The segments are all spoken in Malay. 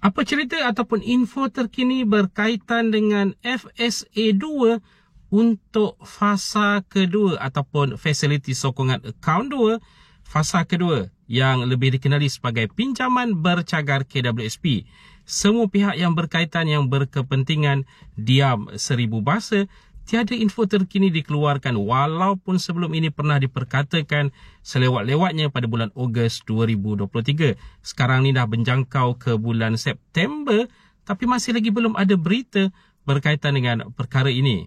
Apa cerita ataupun info terkini berkaitan dengan FSA2 untuk fasa kedua ataupun Fasiliti Sokongan Akaun 2, fasa kedua yang lebih dikenali sebagai pinjaman bercagar KWSP. Semua pihak yang berkaitan yang berkepentingan diam seribu bahasa. Tiada info terkini dikeluarkan walaupun sebelum ini pernah diperkatakan selewat-lewatnya pada bulan Ogos 2023. Sekarang ni dah menjangkau ke bulan September tapi masih lagi belum ada berita berkaitan dengan perkara ini.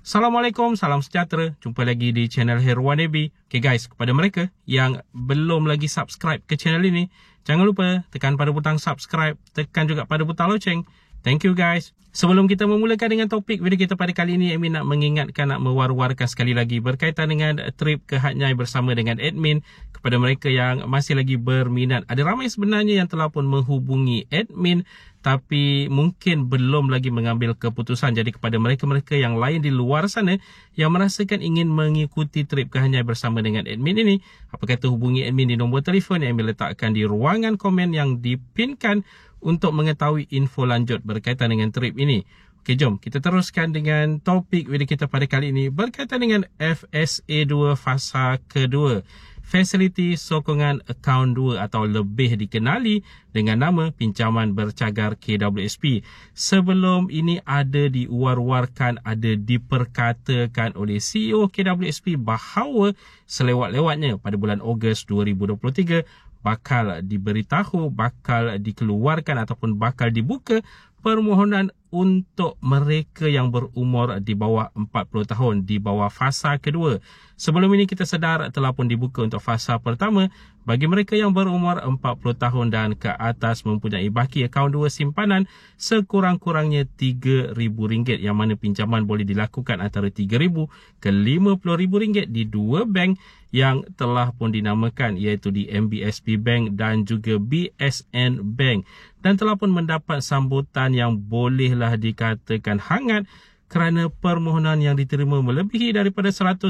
Assalamualaikum, salam sejahtera. Jumpa lagi di channel Herwan Nabi. Okay guys, kepada mereka yang belum lagi subscribe ke channel ini, jangan lupa tekan pada butang subscribe, tekan juga pada butang loceng. Thank you guys. Sebelum kita memulakan dengan topik video kita pada kali ini, admin nak mengingatkan, nak mewar-warkan sekali lagi berkaitan dengan trip ke Hat Yai bersama dengan admin. Kepada mereka yang masih lagi berminat, ada ramai sebenarnya yang telah pun menghubungi admin tapi mungkin belum lagi mengambil keputusan. Jadi kepada mereka-mereka yang lain di luar sana yang merasakan ingin mengikuti trip ke Hat Yai bersama dengan admin ini, apa kata hubungi admin di nombor telefon yang admin letakkan di ruangan komen yang dipinkan untuk mengetahui info lanjut berkaitan dengan trip ini. Okey, jom kita teruskan dengan topik video kita pada kali ini berkaitan dengan FSA2 fasa kedua, Fasiliti Sokongan Akaun 2 atau lebih dikenali dengan nama pinjaman bercagar KWSP. Sebelum ini ada diuar-uarkan, ada diperkatakan oleh CEO KWSP bahawa selewat-lewatnya pada bulan Ogos 2023 bakal diberitahu, bakal dikeluarkan ataupun bakal dibuka permohonan untuk mereka yang berumur di bawah 40 tahun, di bawah fasa kedua. Sebelum ini kita sedar telah pun dibuka untuk fasa pertama bagi mereka yang berumur 40 tahun dan ke atas mempunyai baki akaun 2 simpanan sekurang-kurangnya RM3,000, yang mana pinjaman boleh dilakukan antara RM3,000 ke RM50,000 di dua bank yang telah pun dinamakan, iaitu di MBSP Bank dan juga BSN Bank, dan telah pun mendapat sambutan yang bolehlah dikatakan hangat kerana permohonan yang diterima melebihi daripada 100,000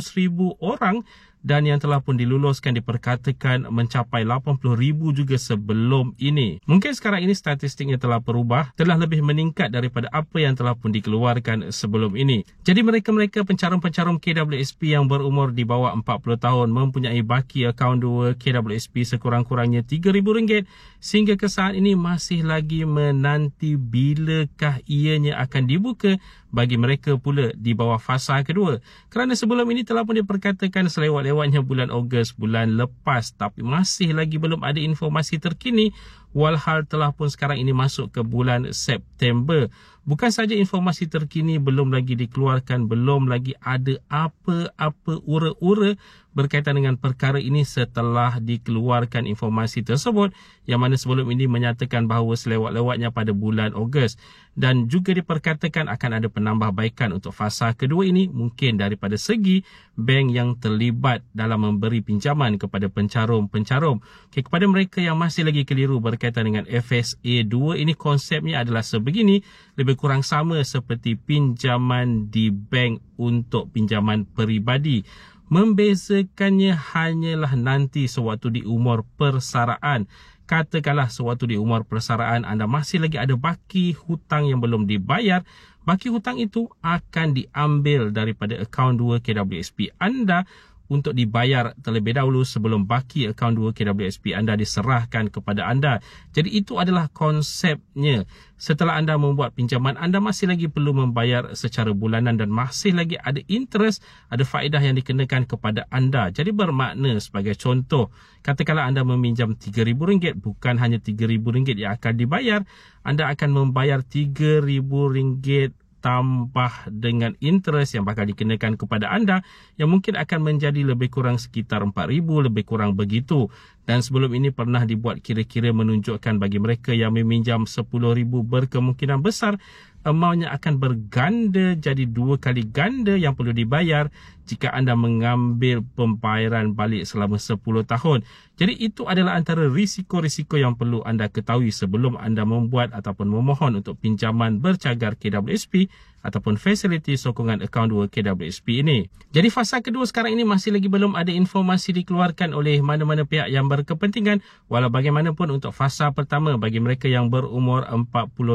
orang dan yang telah pun diluluskan diperkatakan mencapai 80,000 juga sebelum ini. Mungkin sekarang ini statistiknya telah berubah, telah lebih meningkat daripada apa yang telah pun dikeluarkan sebelum ini. Jadi mereka-mereka pencarum-pencarum KWSP yang berumur di bawah 40 tahun mempunyai baki akaun 2 KWSP sekurang-kurangnya RM3,000 sehingga ke saat ini masih lagi menanti bilakah ianya akan dibuka bagi mereka pula di bawah fasa kedua. Kerana sebelum ini telah pun diperkatakan selewat-lewatnya bulan Ogos bulan lepas tapi masih lagi belum ada informasi terkini, walhal telah pun sekarang ini masuk ke bulan September. Bukan saja informasi terkini belum lagi dikeluarkan, belum lagi ada apa-apa ura-ura berkaitan dengan perkara ini setelah dikeluarkan informasi tersebut, yang mana sebelum ini menyatakan bahawa selewat-lewatnya pada bulan Ogos, dan juga diperkatakan akan ada penambahbaikan untuk fasa kedua ini mungkin daripada segi bank yang terlibat dalam memberi pinjaman kepada pencarum-pencarum. Okay, kepada mereka yang masih lagi keliru berkaitan dengan FSA2 ini, konsepnya adalah sebegini, lebih kurang sama seperti pinjaman di bank untuk pinjaman peribadi. Membezakannya hanyalah nanti sewaktu di umur persaraan. Katakanlah sewaktu di umur persaraan anda masih lagi ada baki hutang yang belum dibayar, baki hutang itu akan diambil daripada akaun 2 KWSP anda untuk dibayar terlebih dahulu sebelum baki akaun 2 KWSP anda diserahkan kepada anda. Jadi itu adalah konsepnya. Setelah anda membuat pinjaman, anda masih lagi perlu membayar secara bulanan dan masih lagi ada interest, ada faedah yang dikenakan kepada anda. Jadi bermakna sebagai contoh, katakanlah anda meminjam RM3,000, bukan hanya RM3,000 yang akan dibayar, anda akan membayar RM3,000 tambah dengan interest yang bakal dikenakan kepada anda, yang mungkin akan menjadi lebih kurang sekitar RM4,000, lebih kurang begitu. Dan sebelum ini pernah dibuat kira-kira menunjukkan bagi mereka yang meminjam RM10,000 berkemungkinan besar amountnya akan berganda jadi 2 kali ganda yang perlu dibayar jika anda mengambil pembayaran balik selama 10 tahun. Jadi itu adalah antara risiko-risiko yang perlu anda ketahui sebelum anda membuat ataupun memohon untuk pinjaman bercagar KWSP ataupun fasiliti sokongan akaun 2 KWSP ini. Jadi fasa kedua sekarang ini masih lagi belum ada informasi dikeluarkan oleh mana-mana pihak yang berkepentingan. Walau bagaimanapun untuk fasa pertama bagi mereka yang berumur 40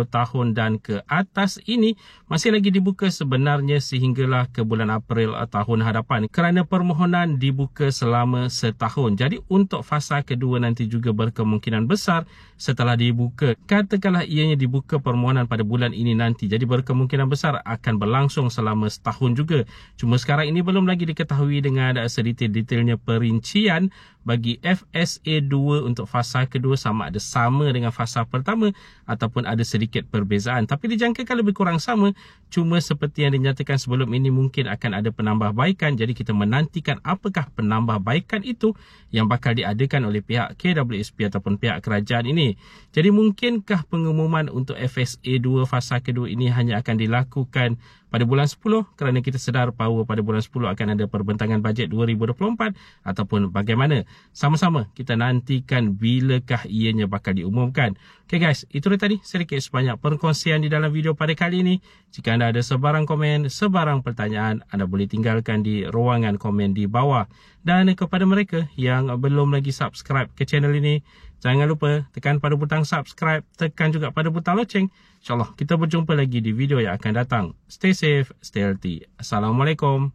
tahun dan ke atas ini masih lagi dibuka sebenarnya sehinggalah ke bulan April tahun hadapan kerana permohonan dibuka selama setahun. Jadi untuk fasa kedua nanti juga berkemungkinan besar setelah dibuka, katakanlah ianya dibuka permohonan pada bulan ini nanti, jadi berkemungkinan besar akan berlangsung selama setahun juga. Cuma sekarang ini belum lagi diketahui dengan sedetail-detailnya perincian bagi FSA 2 untuk fasa kedua sama ada sama dengan fasa pertama ataupun ada sedikit perbezaan. Tapi dijangkakan lebih kurang sama, cuma seperti yang dinyatakan sebelum ini mungkin akan ada penambahbaikan. Jadi kita menantikan apakah penambahbaikan itu yang bakal diadakan oleh pihak KWSP ataupun pihak kerajaan ini. Jadi mungkinkah pengumuman untuk FSA 2 fasa kedua ini hanya akan dilakukan pada bulan 10 kerana kita sedar bahawa pada bulan 10 akan ada perbentangan bajet 2024 ataupun bagaimana. Sama-sama kita nantikan bilakah ianya bakal diumumkan. Okay guys, itu dia tadi sedikit sebanyak perkongsian di dalam video pada kali ini. Jika anda ada sebarang komen, sebarang pertanyaan, anda boleh tinggalkan di ruangan komen di bawah. Dan kepada mereka yang belum lagi subscribe ke channel ini, jangan lupa tekan pada butang subscribe, tekan juga pada butang loceng. InsyaAllah kita berjumpa lagi di video yang akan datang. Stay safe, stay healthy. Assalamualaikum.